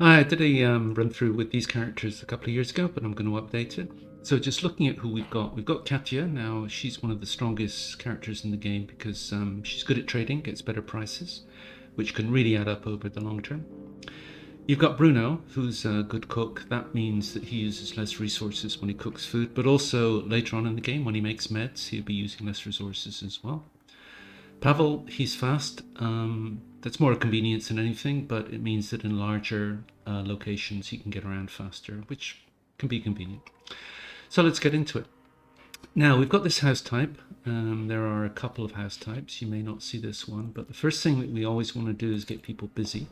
I did a run through with these characters a couple of years ago, but I'm going to update it. So just looking at who we've got Katia. Now she's one of the strongest characters in the game because she's good at trading, gets better prices, which can really add up over the long term. You've got Bruno, who's a good cook. That means that he uses less resources when he cooks food, but also later on in the game when he makes meds, he'll be using less resources as well. Pavle, he's fast. That's more a convenience than anything, but it means that in larger locations he can get around faster, which can be convenient. So let's get into it. Now we've got this house type. There are a couple of house types. You may not see this one, but the first thing that we always want to do is get people busy.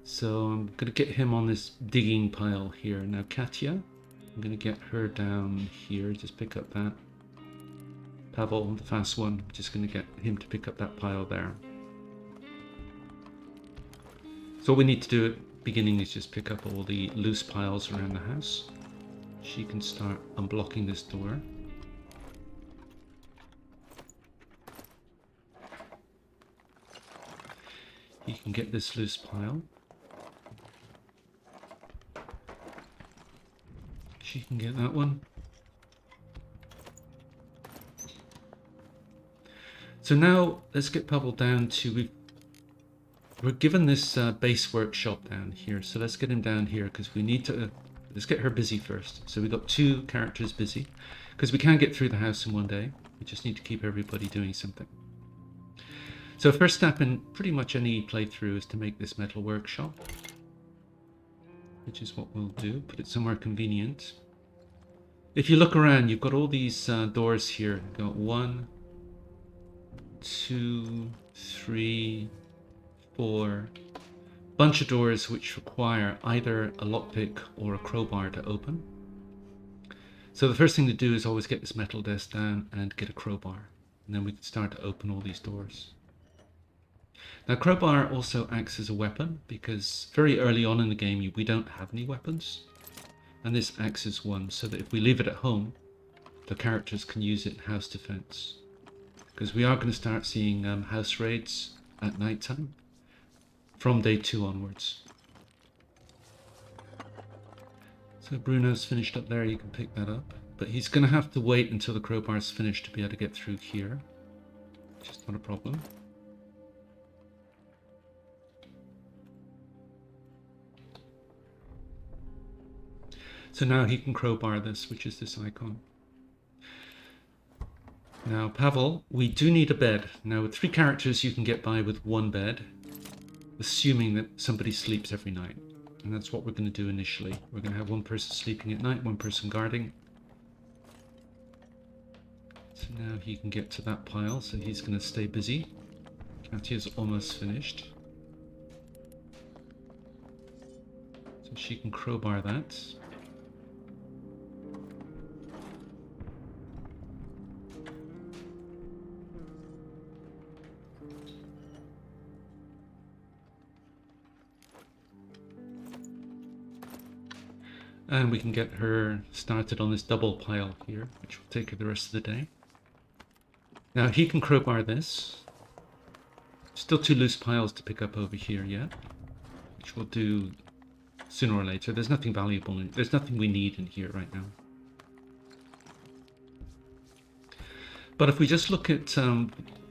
So I'm going to get him on this digging pile here. Now Katia, I'm going to get her down here. Just pick up that. Pavle, the fast one, I'm just going to get him to pick up that pile there. So what we need to do at the beginning is just pick up all the loose piles around the house. She can start unblocking this door. He can get this loose pile. She can get that one. So now let's get Pavle down to, we're given this base workshop down here. So let's get him down here because we need to, let's get her busy first. So we've got 2 characters busy because we can't get through the house in one day. We just need to keep everybody doing something. So first step in pretty much any playthrough is to make this metal workshop, which is what we'll do. Put it somewhere convenient. If you look around, you've got all these doors here. You've got 1, 2, 3, 4. Bunch of doors which require either a lockpick or a crowbar to open. So the first thing to do is always get this metal desk down and get a crowbar. And then we can start to open all these doors. Now crowbar also acts as a weapon because very early on in the game we don't have any weapons. And this acts as one so that if we leave it at home, the characters can use it in house defense. Because we are going to start seeing house raids at night time from day 2 onwards. So Bruno's finished up there, you can pick that up. But he's going to have to wait until the crowbar's finished to be able to get through here. Just not a problem. So now he can crowbar this, which is this icon. Now Pavle, we do need a bed. Now with 3 characters you can get by with 1 bed, assuming that somebody sleeps every night. And that's what we're going to do initially. We're going to have 1 person sleeping at night, 1 person guarding. So now he can get to that pile, so he's going to stay busy. Katia's almost finished. So she can crowbar that. And we can get her started on this double pile here, which will take her the rest of the day. Now he can crowbar this. Still 2 loose piles to pick up over here yet, which we'll do sooner or later. There's nothing valuable, there's nothing we need in here right now. But if we just look at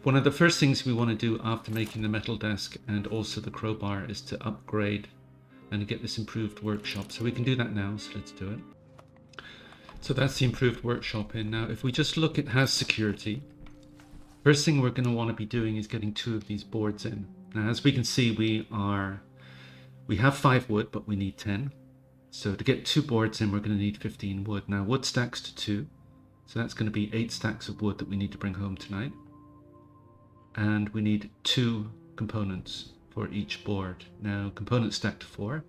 one of the first things we want to do after making the metal desk and also the crowbar is to upgrade and get this improved workshop. So we can do that now, so let's do it. So that's the improved workshop in. Now if we just look at house security, first thing we're going to want to be doing is getting 2 of these boards in. Now as we can see we have 5 wood, but we need 10. So to get 2 boards in we're going to need 15 wood. Now wood stacks to 2, so that's going to be 8 stacks of wood that we need to bring home tonight. And we need 2 components for each board. Now components stack to 4,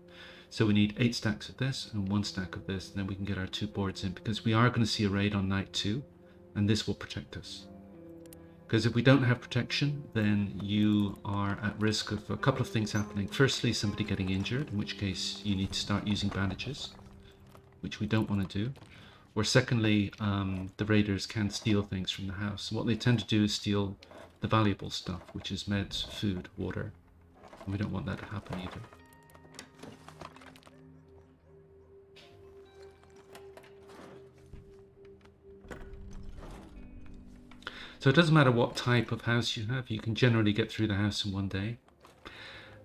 so we need 8 stacks of this and 1 stack of this, and then we can get our 2 boards in because we are going to see a raid on night 2 and this will protect us. Because if we don't have protection, then you are at risk of a couple of things happening. Firstly, somebody getting injured, in which case you need to start using bandages, which we don't want to do. Or secondly, the raiders can steal things from the house. And what they tend to do is steal the valuable stuff, which is meds, food, water. And we don't want that to happen either. So it doesn't matter what type of house you have, you can generally get through the house in one day.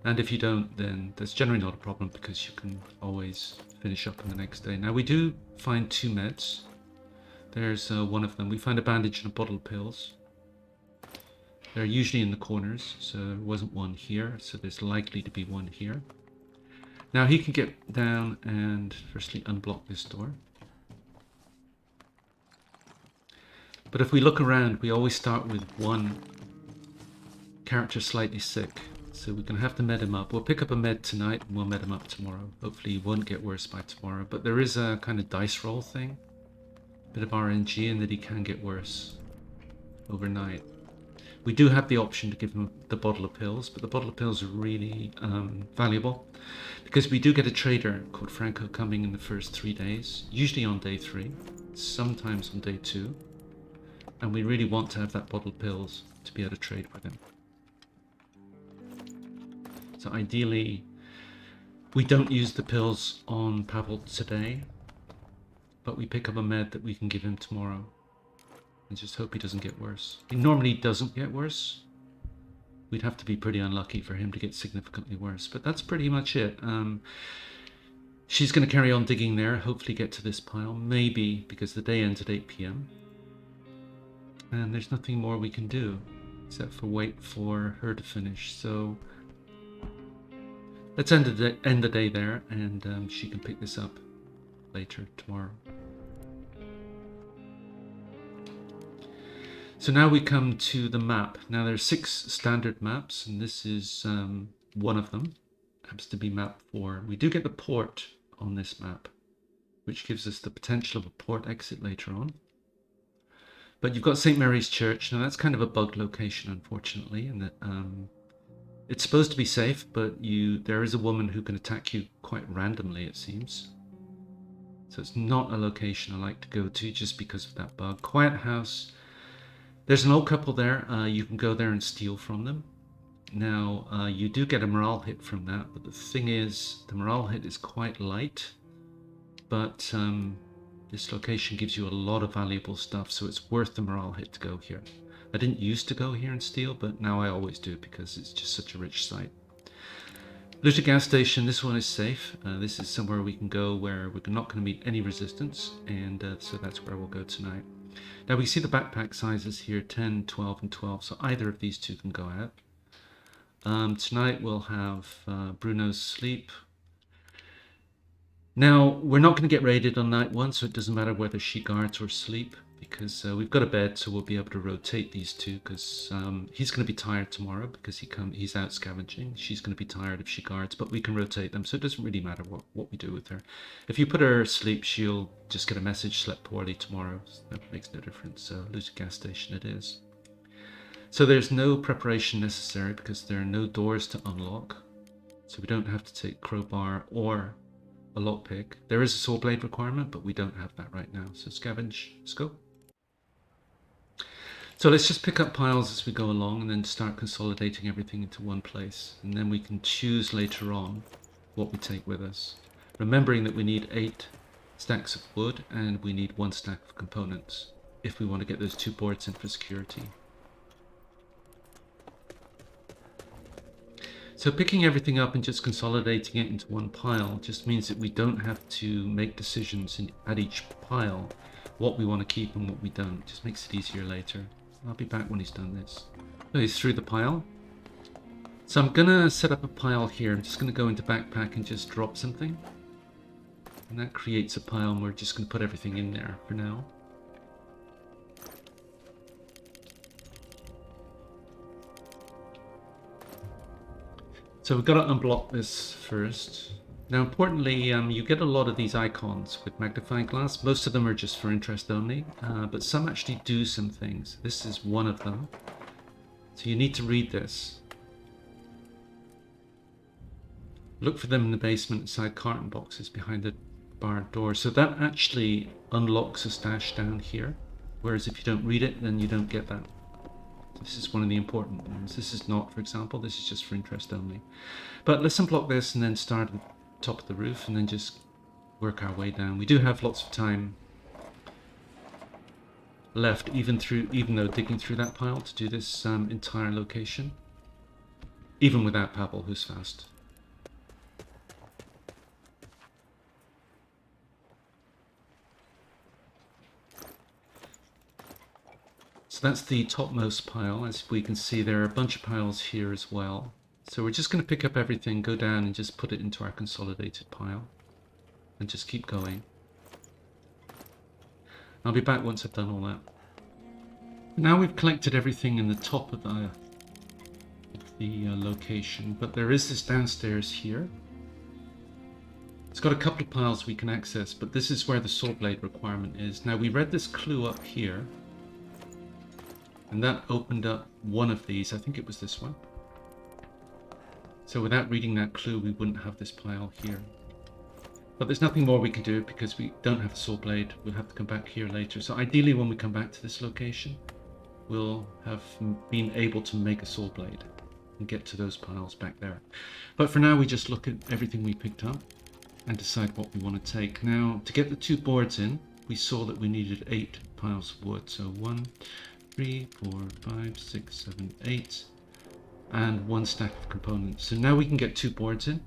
And if you don't, then that's generally not a problem because you can always finish up on the next day. Now we do find 2 meds. There's one of them. We find a bandage and a bottle of pills. They're usually in the corners, so there wasn't one here, so there's likely to be one here. Now he can get down and firstly unblock this door. But if we look around, we always start with one character slightly sick. So we're going to have to med him up. We'll pick up a med tonight and we'll med him up tomorrow. Hopefully he won't get worse by tomorrow. But there is a kind of dice roll thing. Bit of RNG in that he can get worse overnight. We do have the option to give him the bottle of pills, but the bottle of pills are really valuable because we do get a trader called Franco coming in the first 3 days, usually on day 3, sometimes on day 2. And we really want to have that bottle of pills to be able to trade with him. So ideally, we don't use the pills on Pavle today, but we pick up a med that we can give him tomorrow and just hope he doesn't get worse. He normally doesn't get worse. We'd have to be pretty unlucky for him to get significantly worse, but that's pretty much it. She's going to carry on digging there, hopefully get to this pile, maybe because the day ends at 8 p.m. And there's nothing more we can do except for wait for her to finish. So let's end the day there, and she can pick this up later tomorrow. So now we come to the map. Now there's 6 standard maps, and this is one of them. Happens to be map 4. We do get the port on this map, which gives us the potential of a port exit later on. But you've got St. Mary's Church. Now that's kind of a bug location, unfortunately, in that it's supposed to be safe, but there is a woman who can attack you quite randomly, it seems. So it's not a location I like to go to just because of that bug. Quiet House. There's an old couple there. You can go there and steal from them. Now, you do get a morale hit from that, but the thing is, the morale hit is quite light. But this location gives you a lot of valuable stuff, so it's worth the morale hit to go here. I didn't used to go here and steal, but now I always do because it's just such a rich site. Looted gas station, this one is safe. This is somewhere we can go where we're not going to meet any resistance, and so that's where we'll go tonight. Now we see the backpack sizes here, 10, 12, and 12, so either of these two can go out. Tonight we'll have Bruno's sleep. Now, we're not going to get raided on night 1, so it doesn't matter whether she guards or sleep, because we've got a bed, so we'll be able to rotate these two, because he's going to be tired tomorrow because he's out scavenging. She's going to be tired if she guards, but we can rotate them, so it doesn't really matter what we do with her. If you put her asleep, she'll just get a message, slept poorly tomorrow. So that makes no difference. So looted gas station it is. So there's no preparation necessary because there are no doors to unlock, so we don't have to take crowbar or a lockpick. There is a saw blade requirement, but we don't have that right now. So scavenge, let's go. So let's just pick up piles as we go along and then start consolidating everything into one place. And then we can choose later on what we take with us. Remembering that we need 8 stacks of wood and we need 1 stack of components if we want to get those 2 boards in for security. So picking everything up and just consolidating it into one pile just means that we don't have to make decisions at each pile what we want to keep and what we don't. It just makes it easier later. I'll be back when he's done this. So he's through the pile. So I'm going to set up a pile here. I'm just going to go into backpack and just drop something. And that creates a pile and we're just going to put everything in there for now. So we've got to unblock this first. Now importantly, you get a lot of these icons with magnifying glass. Most of them are just for interest only, but some actually do some things. This is one of them. So you need to read this. Look for them in the basement inside carton boxes behind the barred door. So that actually unlocks a stash down here. Whereas if you don't read it, then you don't get that. This is one of the important ones. This is not, for example, this is just for interest only. But let's unblock this and then start at the top of the roof and then just work our way down. We do have lots of time left, even though digging through that pile to do this entire location, even without Pavle, who's fast. So that's the topmost pile. As we can see, there are a bunch of piles here as well. So we're just going to pick up everything, go down and just put it into our consolidated pile and just keep going. I'll be back once I've done all that. Now we've collected everything in the top of the location, but there is this downstairs here. It's got a couple of piles we can access, but this is where the saw blade requirement is. Now we read this clue up here, and that opened up one of these. I think it was this one. So without reading that clue, we wouldn't have this pile here. But there's nothing more we can do because we don't have a saw blade. We'll have to come back here later. So ideally, when we come back to this location, we'll have been able to make a saw blade and get to those piles back there. But for now, we just look at everything we picked up and decide what we want to take. Now, to get the 2 boards in, we saw that we needed 8 piles of wood. So 1, 3, 4, 5, 6, 7, 8, and 1 stack of components. So now we can get 2 boards in,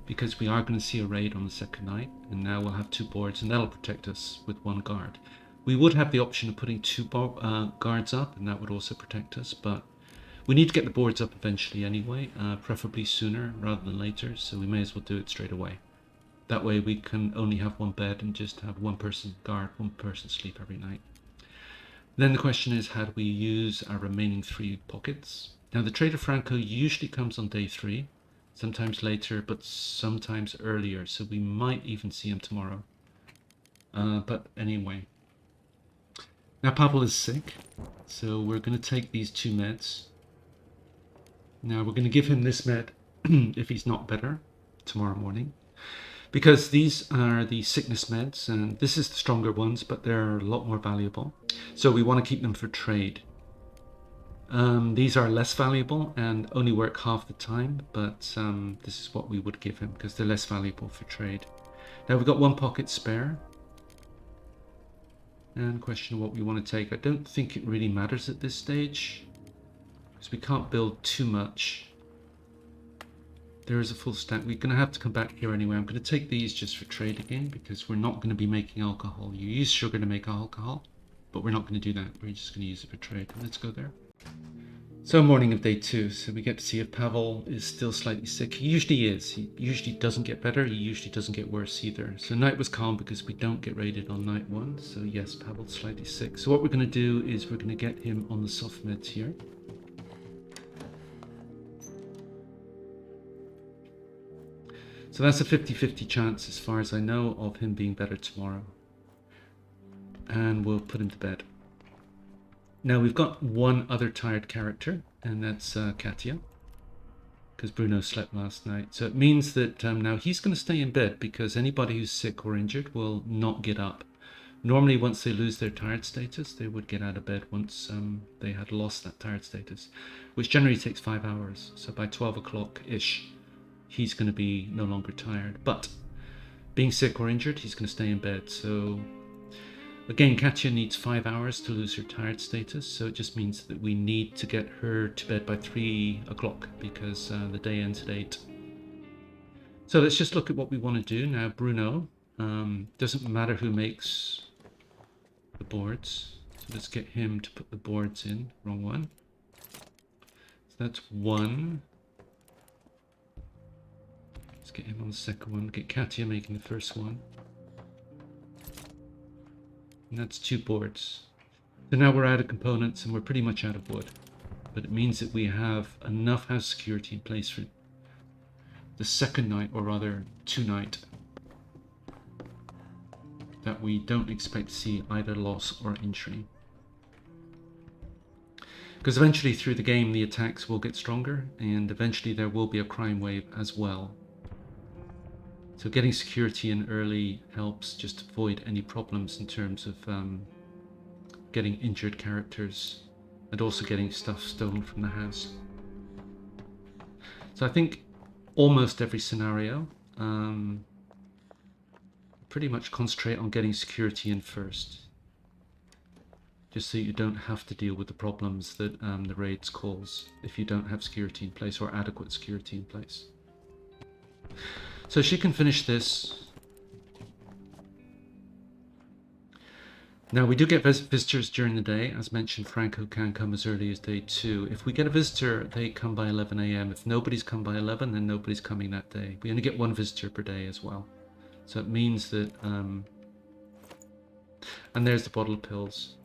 because we are going to see a raid on the second night, and now we'll have 2 boards, and that'll protect us with 1 guard. We would have the option of putting 2 guards up, and that would also protect us, but we need to get the boards up eventually anyway, preferably sooner rather than later, so we may as well do it straight away. That way we can only have 1 bed and just have 1 person guard, 1 person sleep every night. Then the question is, how do we use our remaining 3 pockets? Now the Trader Franco usually comes on day 3, sometimes later, but sometimes earlier, so we might even see him tomorrow. But anyway. Now Pavle is sick, so we're going to take these 2 meds. Now we're going to give him this med if he's not better tomorrow morning, because these are the sickness meds, and this is the stronger ones, but they're a lot more valuable. So we want to keep them for trade. These are less valuable and only work half the time, but this is what we would give him because they're less valuable for trade. Now we've got 1 pocket spare. And question of what we want to take. I don't think it really matters at this stage because we can't build too much. There is a full stack. We're going to have to come back here anyway. I'm going to take these just for trade again because we're not going to be making alcohol. You use sugar to make alcohol, but we're not going to do that. We're just going to use it for trade. Let's go there. So morning of day 2, so we get to see if Pavle is still slightly sick. He usually is. He usually doesn't get better. He usually doesn't get worse either. So night was calm because we don't get raided on night 1. So yes, Pavle's slightly sick. So what we're going to do is we're going to get him on the soft meds here. So that's a 50-50 chance as far as I know of him being better tomorrow. And we'll put him to bed. Now we've got 1 other tired character, and that's Katia, because Bruno slept last night. So it means that now he's going to stay in bed because anybody who's sick or injured will not get up. Normally once they lose their tired status, they would get out of bed once they had lost that tired status, which generally takes 5 hours. So by 12 o'clock-ish, he's going to be no longer tired. But being sick or injured, he's going to stay in bed. So again, Katia needs 5 hours to lose her tired status, so it just means that we need to get her to bed by 3 o'clock because the day ends at 8. So let's just look at what we want to do. Now Bruno, doesn't matter who makes the boards. So let's get him to put the boards in. Wrong one. So that's 1. Let's get him on the second one. Get Katia making the first one. And that's 2 boards. So now we're out of components and we're pretty much out of wood. But it means that we have enough house security in place for the second night, or rather 2 night, that we don't expect to see either loss or injury. Because eventually through the game the attacks will get stronger and eventually there will be a crime wave as well. So getting security in early helps just avoid any problems in terms of getting injured characters and also getting stuff stolen from the house. So I think almost every scenario pretty much concentrate on getting security in first. just so you don't have to deal with the problems that the raids cause if you don't have security in place or adequate security in place. So she can finish this. Now we do get visitors during the day. As mentioned, Franco can come as early as day 2. If we get a visitor, they come by 11 AM. If nobody's come by 11, then nobody's coming that day. We only get 1 visitor per day as well. So it means that, and there's the bottle of pills.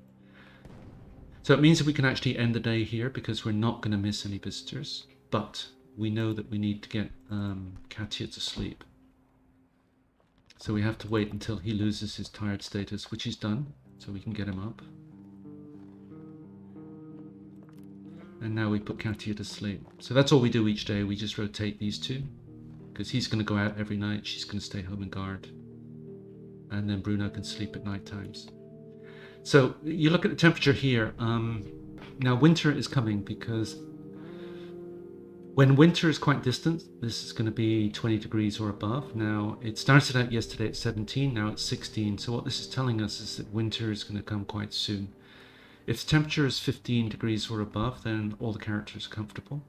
So it means that we can actually end the day here because we're not going to miss any visitors. But we know that we need to get Katia to sleep. So we have to wait until he loses his tired status, which he's done. So we can get him up. And now we put Katia to sleep. So that's all we do each day. We just rotate these two. Because he's going to go out every night. She's going to stay home and guard. And then Bruno can sleep at night times. So you look at the temperature here. Now winter is coming because when winter is quite distant, this is going to be 20 degrees or above. Now it started out yesterday at 17, now it's 16. So what this is telling us is that winter is going to come quite soon. If the temperature is 15 degrees or above, then all the characters are comfortable.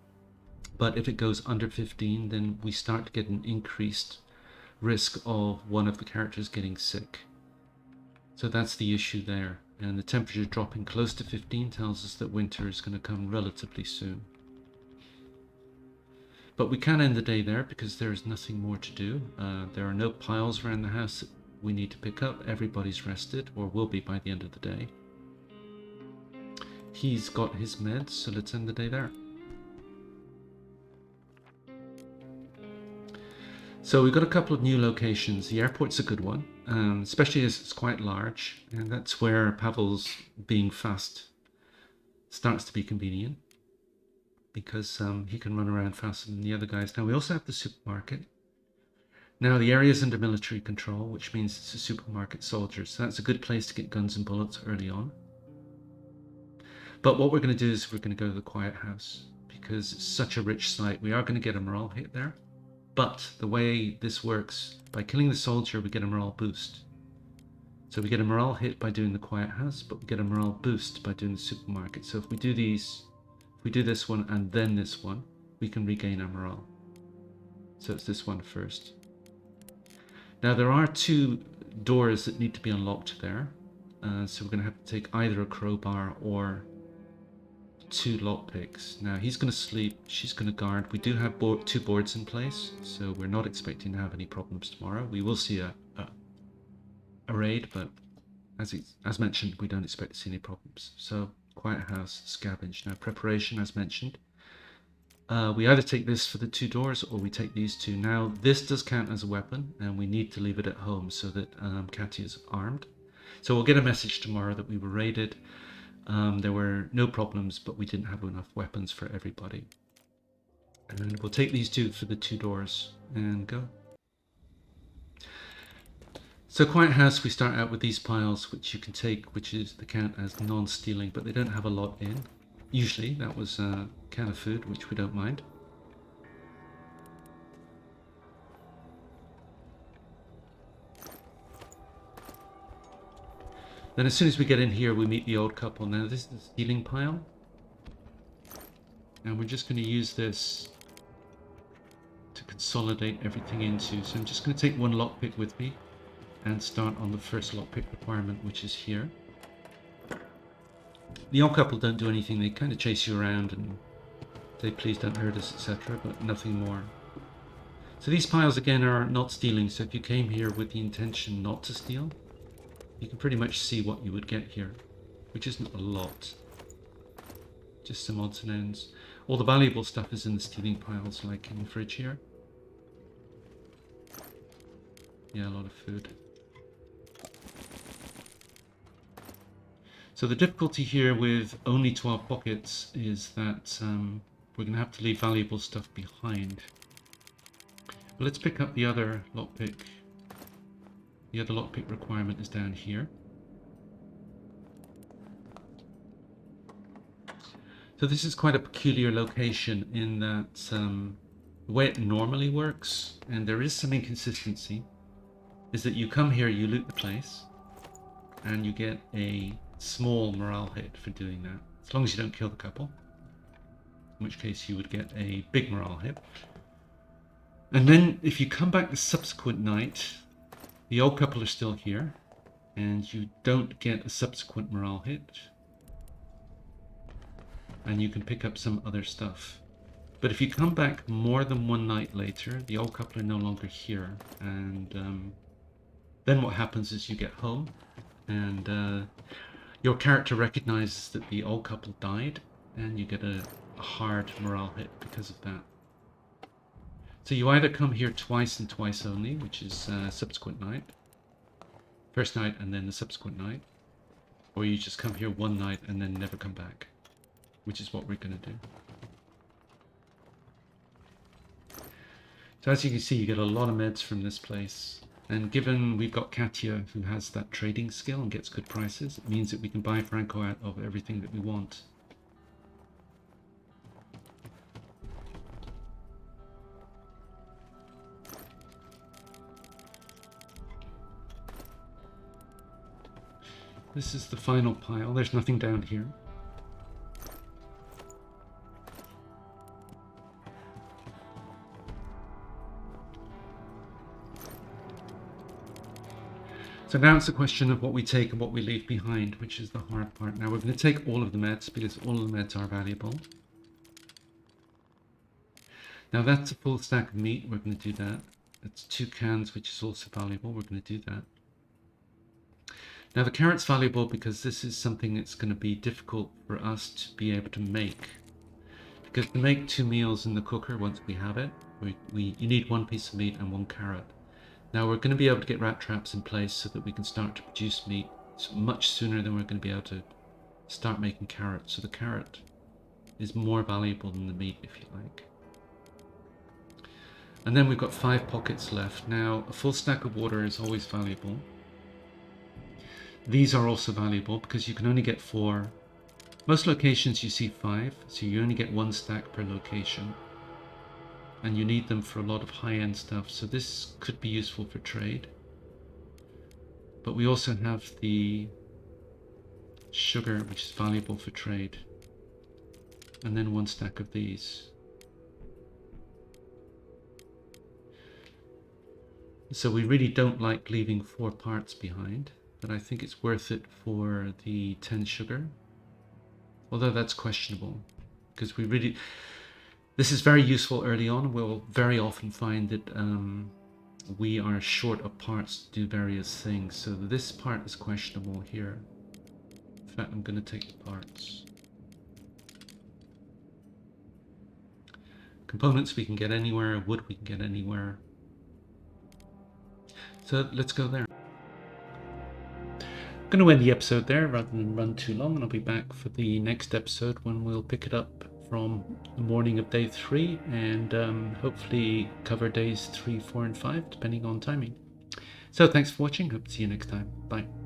But if it goes under 15, then we start to get an increased risk of one of the characters getting sick. So that's the issue there. And the temperature dropping close to 15 tells us that winter is going to come relatively soon. But we can end the day there because there is nothing more to do. There are no piles around the house that we need to pick up. Everybody's rested, or will be by the end of the day. He's got his meds, so let's end the day there. So we've got a couple of new locations. The airport's a good one, especially as it's quite large, and that's where Pavle's being fast starts to be convenient, because he can run around faster than the other guys. Now we also have the supermarket. Now the area is under military control, which means it's a supermarket soldiers, so that's a good place to get guns and bullets early on. But what we're going to do is we're going to go to the quiet house, because it's such a rich site. We are going to get a morale hit there. But the way this works, by killing the soldier, we get a morale boost. So we get a morale hit by doing the quiet house, but we get a morale boost by doing the supermarket. So if we do these, if we do this one and then this one, we can regain our morale. So it's this one first. Now there are 2 doors that need to be unlocked there. So we're going to have to take either a crowbar or 2 lockpicks. Now he's going to sleep, she's going to guard. We do have 2 boards in place, so we're not expecting to have any problems tomorrow. We will see a raid, but as mentioned, we don't expect to see any problems. So quiet house, scavenge. Now preparation, as mentioned. We either take this for the 2 doors or we take these 2. Now this does count as a weapon, and we need to leave it at home so that Katia is armed. So we'll get a message tomorrow that we were raided. There were no problems, but we didn't have enough weapons for everybody. And we'll take these 2 for the 2 doors and go. So quiet house, we start out with these piles, which you can take, which is the count as non-stealing, but they don't have a lot in. Usually that was a can of food, which we don't mind. Then as soon as we get in here, we meet the old couple. Now this is the stealing pile. And we're just going to use this to consolidate everything into. So I'm just going to take 1 lockpick with me and start on the first lockpick requirement, which is here. The old couple don't do anything. They kind of chase you around and say, please don't hurt us, etc., but nothing more. So these piles again are not stealing. So if you came here with the intention not to steal, you can pretty much see what you would get here, which isn't a lot. Just some odds and ends. All the valuable stuff is in the stealing piles, like in the fridge here. Yeah, a lot of food. So the difficulty here with only 12 pockets is that we're going to have to leave valuable stuff behind. But let's pick up the other lockpick. The other lockpick requirement is down here. So this is quite a peculiar location in that the way it normally works, and there is some inconsistency, is that you come here, you loot the place, and you get a small morale hit for doing that, as long as you don't kill the couple, in which case you would get a big morale hit. And then if you come back the subsequent night, the old couple are still here, and you don't get a subsequent morale hit, and you can pick up some other stuff. But if you come back more than one night later, the old couple are no longer here, and then what happens is you get home, and your character recognizes that the old couple died, and you get a hard morale hit because of that. So you either come here twice and twice only, which is subsequent night, first night and then the subsequent night, or you just come here one night and then never come back, which is what we're going to do. So as you can see, you get a lot of meds from this place. And given we've got Katia, who has that trading skill and gets good prices, it means that we can buy Franco out of everything that we want. This is the final pile. There's nothing down here. So now it's a question of what we take and what we leave behind, which is the hard part. Now we're going to take all of the meds because all of the meds are valuable. Now that's a full stack of meat. We're going to do that. That's 2 cans, which is also valuable. We're going to do that. Now the carrot's valuable because this is something that's going to be difficult for us to be able to make. Because to make 2 meals in the cooker, once we have it, you need 1 piece of meat and 1 carrot. Now we're going to be able to get rat traps in place so that we can start to produce meat much sooner than we're going to be able to start making carrots. So the carrot is more valuable than the meat, if you like. And then we've got 5 pockets left. Now a full stack of water is always valuable. These are also valuable because you can only get 4. Most locations you see 5, so you only get 1 stack per location. And you need them for a lot of high-end stuff, so this could be useful for trade. But we also have the sugar, which is valuable for trade. And then 1 stack of these. So we really don't like leaving 4 parts behind. But I think it's worth it for the 10 sugar, although that's questionable because this is very useful early on. We'll very often find that we are short of parts to do various things, so this part is questionable here. In fact, I'm going to take the parts. Components we can get anywhere, wood we can get anywhere, so let's go there. I'm going to end the episode there rather than run too long, and I'll be back for the next episode when we'll pick it up from the morning of day 3 and hopefully cover days 3, 4 and 5 depending on timing. So thanks for watching. Hope to see you next time. Bye.